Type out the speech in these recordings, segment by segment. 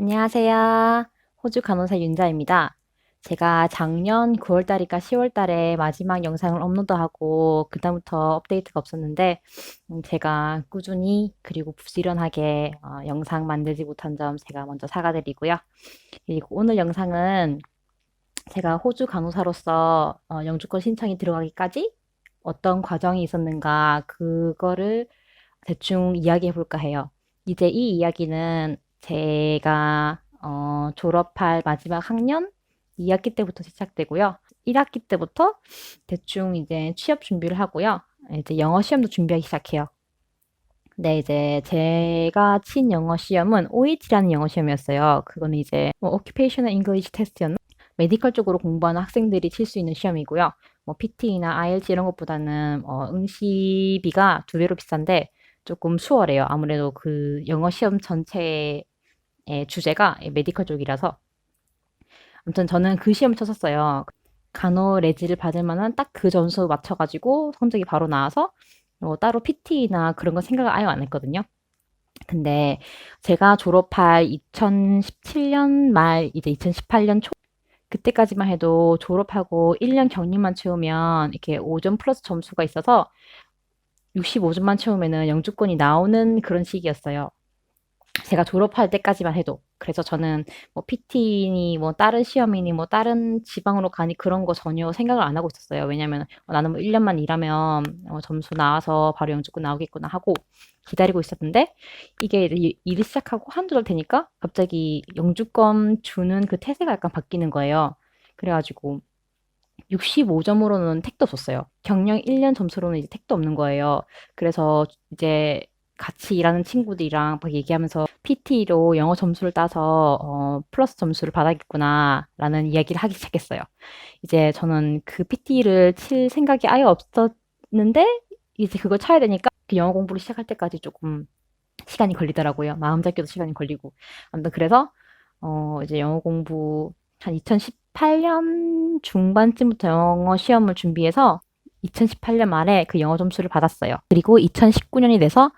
안녕하세요. 호주 간호사 윤자입니다. 제가 작년 9월 달인가 10월 달에 마지막 영상을 업로드하고 그다음부터 업데이트가 없었는데 제가 꾸준히 그리고 부지런하게 영상 만들지 못한 점 제가 먼저 사과드리고요. 그리고 오늘 영상은 제가 호주 간호사로서 영주권 신청이 들어가기까지 어떤 과정이 있었는가 그거를 대충 이야기해 볼까 해요. 이제 이 이야기는 제가 졸업할 마지막 학년 2학기 때부터 시작되고요. 1학기 때부터 대충 이제 취업 준비를 하고요. 이제 영어 시험도 준비하기 시작해요. 근데 이제 제가 친 영어 시험은 OET라는 영어 시험이었어요. 그거는 이제 뭐 Occupational English Test였나? 메디컬 쪽으로 공부하는 학생들이 칠 수 있는 시험이고요. 뭐 PT나 IELTS 이런 것보다는 응시비가 2배로 비싼데 조금 수월해요. 아무래도 그 영어 시험 전체의 주제가 메디컬 쪽이라서. 아무튼 저는 그 시험을 쳤었어요. 간호레지를 받을 만한 딱 그 점수 맞춰가지고 성적이 바로 나와서 따로 PT나 그런 거 생각을 아예 안 했거든요. 근데 제가 졸업할 2017년 말 이제 2018년 초 그때까지만 해도 졸업하고 1년 격리만 채우면 이렇게 5점 플러스 점수가 있어서 65점만 채우면은 영주권이 나오는 그런 시기였어요. 제가 졸업할 때까지만 해도. 그래서 저는 뭐 PT니 뭐 다른 시험이니 뭐 다른 지방으로 가니 그런 거 전혀 생각을 안 하고 있었어요. 왜냐면 나는 뭐 1년만 일하면 점수 나와서 바로 영주권 나오겠구나 하고 기다리고 있었는데 이게 이제 일을 시작하고 한두 달 되니까 갑자기 영주권 주는 그 태세가 약간 바뀌는 거예요. 그래가지고 65점으로는 택도 없었어요. 경력 1년 점수로는 이제 택도 없는 거예요. 그래서 이제 같이 일하는 친구들이랑 막 얘기하면서 PT로 영어 점수를 따서 플러스 점수를 받아야겠구나라는 이야기를 하기 시작했어요. 이제 저는 그 PT를 칠 생각이 아예 없었는데 이제 그걸 쳐야 되니까 그 영어 공부를 시작할 때까지 조금 시간이 걸리더라고요. 마음 잡기도 시간이 걸리고. 아무튼 그래서 이제 영어 공부 한 2018년 중반쯤부터 영어 시험을 준비해서 2018년 말에 그 영어 점수를 받았어요. 그리고 2019년이 돼서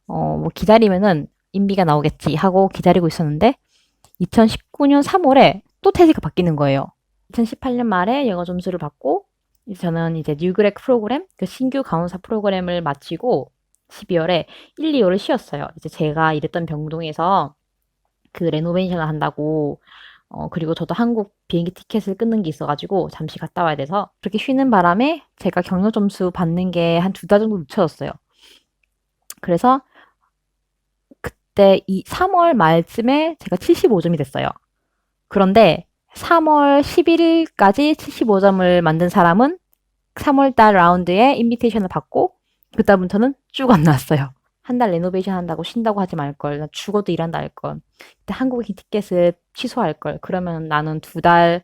뭐 기다리면은 인비가 나오겠지 하고 기다리고 있었는데 2019년 3월에 또 태세가 바뀌는 거예요. 2018년 말에 영어 점수를 받고 저는 이제 뉴그렉 프로그램, 그 신규 간호사 프로그램을 마치고 12월에 1, 2월을 쉬었어요. 이제 제가 일했던 병동에서 그 레노베이션을 한다고 그리고 저도 한국 비행기 티켓을 끊는 게 있어가지고 잠시 갔다 와야 돼서 그렇게 쉬는 바람에 제가 경력 점수 받는 게 한 2달 정도 늦춰졌어요. 그래서 그때 이 3월 말쯤에 제가 75점이 됐어요. 그런데 3월 11일까지 75점을 만든 사람은 3월 달 라운드에 인비테이션을 받고 그다음부터는 쭉 안 나왔어요. 한 달 레노베이션 한다고 쉰다고 하지 말걸. 나 죽어도 일한다 할걸. 그때 한국인 티켓을 취소할걸. 그러면 나는 2달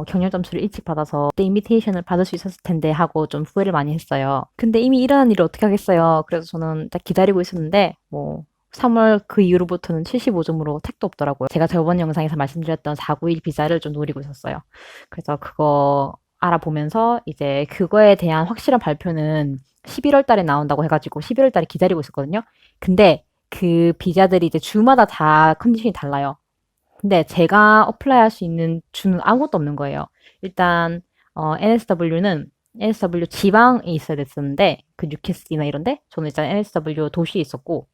경력 점수를 일찍 받아서 그때 인비테이션을 받을 수 있었을 텐데 하고 좀 후회를 많이 했어요. 근데 이미 일어난 일을 어떻게 하겠어요. 그래서 저는 딱 기다리고 있었는데 뭐 3월 그 이후로부터는 75점으로 택도 없더라고요. 제가 저번 영상에서 말씀드렸던 491 비자를 좀 노리고 있었어요. 그래서 그거 알아보면서 이제 그거에 대한 확실한 발표는 11월 달에 나온다고 해가지고 11월 달에 기다리고 있었거든요. 근데 그 비자들이 이제 주마다 다 컨디션이 달라요. 근데 제가 어플라이 할 수 있는 주는 아무것도 없는 거예요. 일단 NSW는 NSW 지방에 있어야 됐었는데 그 뉴캐슬이나 이런데 저는 일단 NSW 도시에 있었고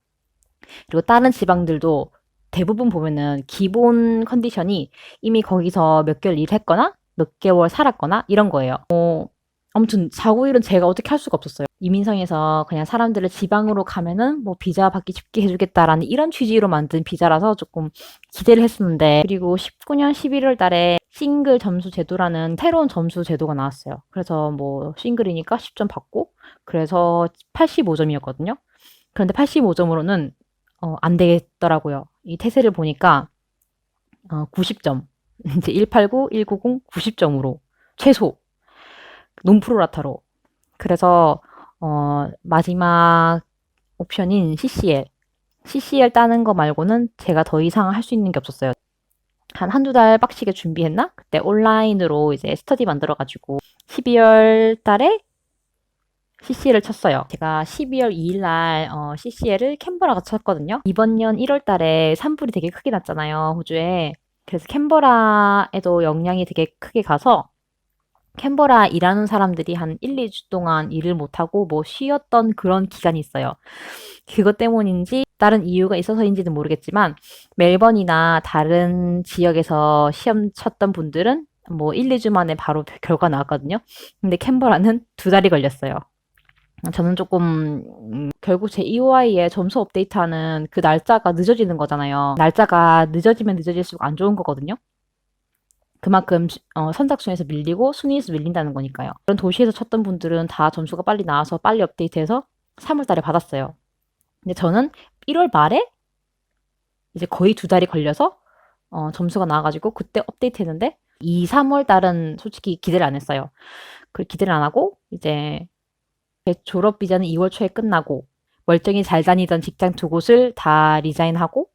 그리고 다른 지방들도 대부분 보면은 기본 컨디션이 이미 거기서 몇 개월 일했거나 몇 개월 살았거나 이런 거예요. 아무튼 491은 제가 어떻게 할 수가 없었어요. 이민성에서 그냥 사람들을 지방으로 가면은 뭐 비자 받기 쉽게 해주겠다라는 이런 취지로 만든 비자라서 조금 기대를 했었는데 그리고 19년 11월 달에 싱글 점수 제도라는 새로운 점수 제도가 나왔어요. 그래서 뭐 싱글이니까 10점 받고 그래서 85점이었거든요. 그런데 85점으로는 안 되겠더라고요. 이 태세를 보니까 90점. 이제 189, 190, 90점으로 최소 논프로라타로. 그래서 마지막 옵션인 CCL. CCL 따는 거 말고는 제가 더 이상 할 수 있는 게 없었어요. 한 한두 달 빡시게 준비했나? 그때 온라인으로 이제 스터디 만들어가지고 12월 달에 CCL을 쳤어요. 제가 12월 2일 날 CCL을 캔버라가 쳤거든요. 이번 년 1월 달에 산불이 되게 크게 났잖아요, 호주에. 그래서 캔버라에도 영향이 되게 크게 가서 캔버라 일하는 사람들이 한 1, 2주 동안 일을 못하고 뭐 쉬었던 그런 기간이 있어요. 그것 때문인지 다른 이유가 있어서인지는 모르겠지만 멜번이나 다른 지역에서 시험 쳤던 분들은 뭐 1, 2주 만에 바로 결과 나왔거든요. 근데 캔버라는 2달이 걸렸어요. 저는 조금 결국 제 EOI의 점수 업데이트하는 그 날짜가 늦어지는 거잖아요. 날짜가 늦어지면 늦어질수록 안 좋은 거거든요. 그만큼 선착순에서 밀리고 순위에서 밀린다는 거니까요. 그런 도시에서 쳤던 분들은 다 점수가 빨리 나와서 빨리 업데이트해서 3월 달에 받았어요. 근데 저는 1월 말에 이제 거의 2달이 걸려서 점수가 나와가지고 그때 업데이트 했는데 2, 3월 달은 솔직히 기대를 안 했어요. 그 기대를 안 하고 이제 제 졸업 비자는 2월 초에 끝나고 멀쩡히 잘 다니던 직장 2곳을 다 리자인하고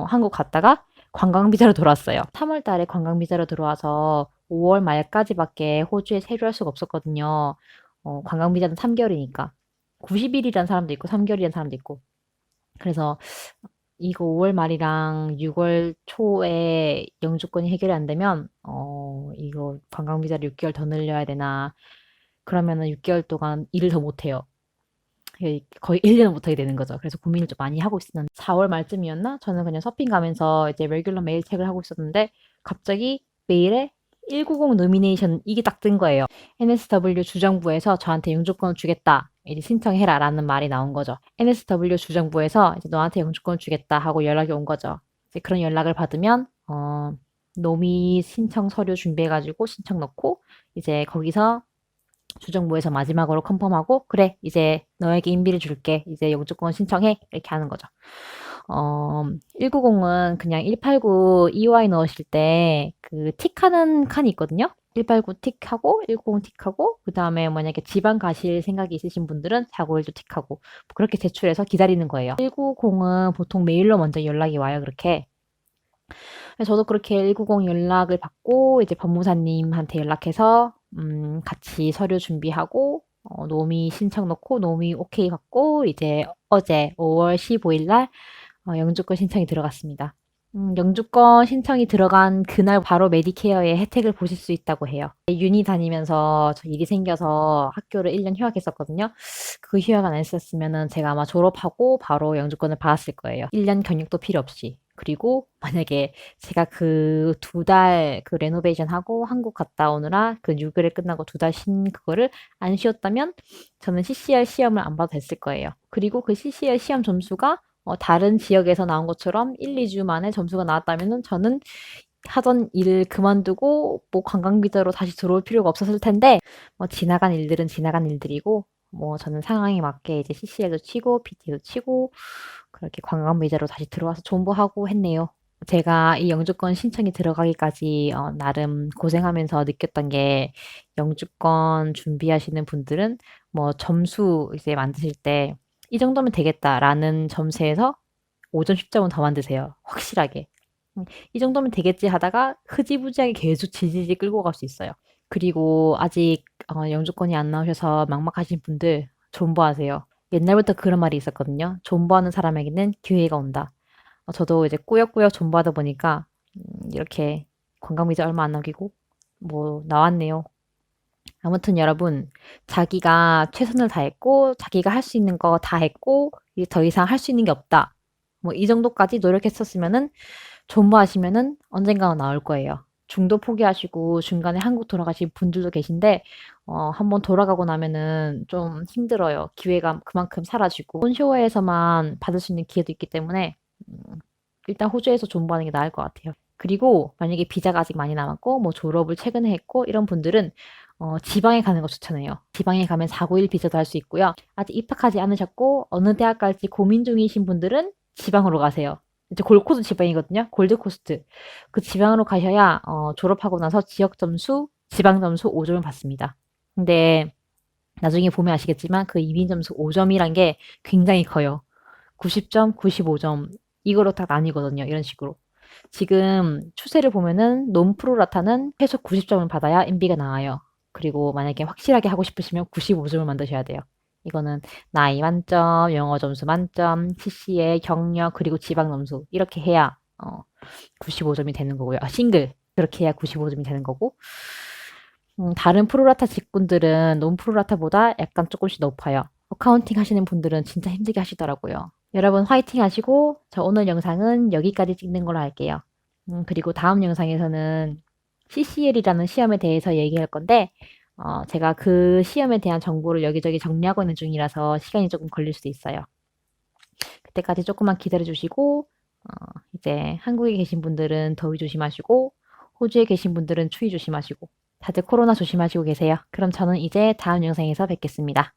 한국 갔다가 관광 비자로 돌아왔어요. 3월 달에 관광 비자로 들어와서 5월 말까지밖에 호주에 세류할 수가 없었거든요. 관광 비자는 3개월이니까 90일이라는 사람도 있고 3개월이라는 사람도 있고. 그래서 이거 5월 말이랑 6월 초에 영주권이 해결이 안 되면 이거 관광 비자를 6개월 더 늘려야 되나? 그러면은 6개월 동안 일을 더 못해요. 거의 1년을 못하게 되는 거죠. 그래서 고민을 좀 많이 하고 있었는데 4월 말쯤이었나? 저는 그냥 서핑 가면서 이제 레귤러 메일 체크를 하고 있었는데 갑자기 메일에 190 노미네이션 이게 딱 뜬 거예요. NSW 주정부에서 저한테 영주권을 주겠다. 이제 신청해라 라는 말이 나온 거죠. NSW 주정부에서 이제 너한테 영주권을 주겠다 하고 연락이 온 거죠. 이제 그런 연락을 받으면 노미 신청 서류 준비해가지고 신청 넣고 이제 거기서 주정부에서 마지막으로 컨펌하고 그래 이제 너에게 인비를 줄게 이제 영주권 신청해 이렇게 하는 거죠. 190은 그냥 189 EY 넣으실 때 그 틱하는 칸이 있거든요. 189 틱하고 190 틱하고 그 다음에 만약에 지방 가실 생각이 있으신 분들은 491도 틱하고 그렇게 제출해서 기다리는 거예요. 190은 보통 메일로 먼저 연락이 와요. 그렇게. 저도 그렇게 190 연락을 받고 이제 법무사님한테 연락해서 같이 서류 준비하고 노미 신청 넣고 노미 오케이 받고 이제 어제 5월 15일 날 영주권 신청이 들어갔습니다. 영주권 신청이 들어간 그날 바로 메디케어의 혜택을 보실 수 있다고 해요. 유니 다니면서 저 일이 생겨서 학교를 1년 휴학했었거든요. 그 휴학 안 했었으면은 제가 아마 졸업하고 바로 영주권을 받았을 거예요. 1년 경력도 필요 없이. 그리고 만약에 제가 그 2달 그 레노베이션 하고 한국 갔다 오느라 그 6일에 끝나고 2달 쉰 그거를 안 쉬었다면 저는 CCR 시험을 안 봐도 됐을 거예요. 그리고 그 CCR 시험 점수가 다른 지역에서 나온 것처럼 1, 2주 만에 점수가 나왔다면은 저는 하던 일을 그만두고 뭐 관광 비자로 다시 들어올 필요가 없었을 텐데 뭐 지나간 일들은 지나간 일들이고 뭐 저는 상황에 맞게 이제 CCL도 치고 PT도 치고 그렇게 관광 비자로 다시 들어와서 존버하고 했네요. 제가 이 영주권 신청이 들어가기까지 나름 고생하면서 느꼈던 게 영주권 준비하시는 분들은 뭐 점수 이제 만드실 때 이 정도면 되겠다라는 점수에서 5점, 10점은 더 만드세요. 확실하게. 이 정도면 되겠지 하다가 흐지부지하게 계속 질질질 끌고 갈 수 있어요. 그리고 아직 영주권이 안 나오셔서 막막하신 분들 존버하세요. 옛날부터 그런 말이 있었거든요. 존버하는 사람에게는 기회가 온다. 저도 이제 꾸역꾸역 존버하다 보니까 이렇게 관광비자 얼마 안 남기고 뭐 나왔네요. 아무튼 여러분 자기가 최선을 다했고 자기가 할 수 있는 거 다 했고 이제 더 이상 할 수 있는 게 없다. 뭐 이 정도까지 노력했었으면은 존버하시면은 언젠가는 나올 거예요. 중도 포기하시고 중간에 한국 돌아가신 분들도 계신데 한번 돌아가고 나면은 좀 힘들어요. 기회가 그만큼 사라지고 온쇼어에서만 받을 수 있는 기회도 있기 때문에 일단 호주에서 존버하는 게 나을 것 같아요. 그리고 만약에 비자가 아직 많이 남았고 뭐 졸업을 최근에 했고 이런 분들은 지방에 가는 거 추천해요. 지방에 가면 491 비자도 할 수 있고요. 아직 입학하지 않으셨고 어느 대학 갈지 고민 중이신 분들은 지방으로 가세요. 이제 골코스 지방이거든요. 골드코스트. 그 지방으로 가셔야 졸업하고 나서 지역 점수, 지방 점수 5점을 받습니다. 근데 나중에 보면 아시겠지만 그 이민 점수 5점이란 게 굉장히 커요. 90점, 95점 이거로 다 나뉘거든요. 이런 식으로. 지금 추세를 보면은 논프로라타는 최소 90점을 받아야 MB가 나와요. 그리고 만약에 확실하게 하고 싶으시면 95점을 만드셔야 돼요. 이거는 나이 만점, 영어 점수 만점, CC의 경력, 그리고 지방 점수 이렇게 해야 95점이 되는 거고요. 싱글 그렇게 해야 95점이 되는 거고 다른 프로라타 직군들은 논 프로라타보다 약간 조금씩 높아요. 어카운팅 하시는 분들은 진짜 힘들게 하시더라고요. 여러분 화이팅 하시고 저 오늘 영상은 여기까지 찍는 걸로 할게요. 그리고 다음 영상에서는 CCL이라는 시험에 대해서 얘기할 건데 제가 그 시험에 대한 정보를 여기저기 정리하고 있는 중이라서 시간이 조금 걸릴 수도 있어요. 그때까지 조금만 기다려 주시고 이제 한국에 계신 분들은 더위 조심하시고 호주에 계신 분들은 추위 조심하시고 다들 코로나 조심하시고 계세요. 그럼 저는 이제 다음 영상에서 뵙겠습니다.